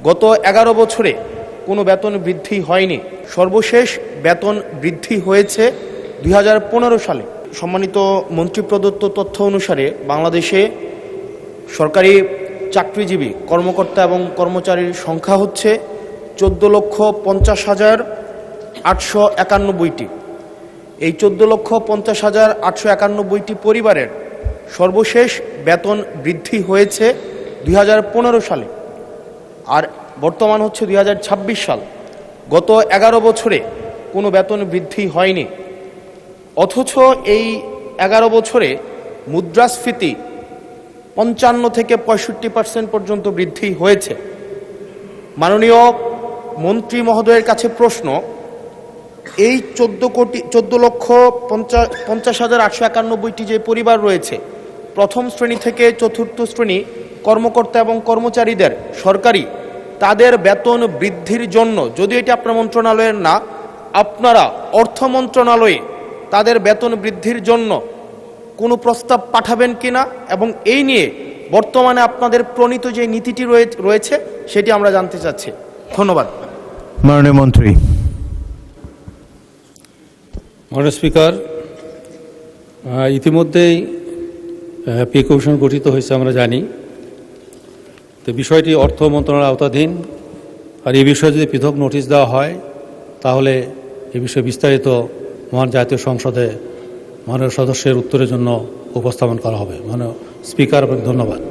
গত ১১ বছরে কোনো বেতন বৃদ্ধি হয়নি। সর্বশেষ বেতন বৃদ্ধি হয়েছে ২০১৫ সালে। সম্মানিত মন্ত্রী প্রদত্ত তথ্য অনুসারে বাংলাদেশে সরকারি চাকরিজীবী কর্মকর্তা এবং কর্মচারীর সংখ্যা হচ্ছে 14,50,891টি। এই 14,50,891টি পরিবারের সর্বশেষ বেতন বৃদ্ধি হয়েছে ২০১৫ সালে, আর বর্তমান হচ্ছে ২০২৬ সাল। গত ১১ বছরে কোনো বেতন বৃদ্ধি হয়নি, অথচ এই ১১ বছরে মুদ্রাস্ফীতি ৫৫ থেকে ৬৫% পর্যন্ত বৃদ্ধি হয়েছে। মাননীয় মন্ত্রী মহোদয়ের কাছে প্রশ্ন, এই 14,50,891টি যে পরিবার রয়েছে, প্রথম শ্রেণী থেকে চতুর্থ শ্রেণী কর্মকর্তা এবং কর্মচারীদের সরকারি তাদের বেতন বৃদ্ধির জন্য, যদিও এটি আপনার মন্ত্রণালয়ের না, আপনারা অর্থ মন্ত্রণালয়ে তাদের বেতন বৃদ্ধির জন্য কোনো প্রস্তাব পাঠাবেন কিনা, এবং এই নিয়ে বর্তমানে আপনাদের প্রণীত যে নীতিটি রয়েছে সেটি আমরা জানতে চাচ্ছি। ধন্যবাদ। মাননীয় মন্ত্রী। মাননীয় স্পিকার, ইতিমধ্যেই পে কমিশন গঠিত হয়েছে আমরা জানি। তো বিষয়টি অর্থ মন্ত্রণালয়ের আওতাধীন, আর এই বিষয়ে যদি পৃথক নোটিশ দেওয়া হয় তাহলে এ বিষয়ে বিস্তারিত মহান জাতীয় সংসদে মাননীয় সদস্যের উত্তরের জন্য উপস্থাপন করা হবে। মাননীয় স্পিকার, ধন্যবাদ।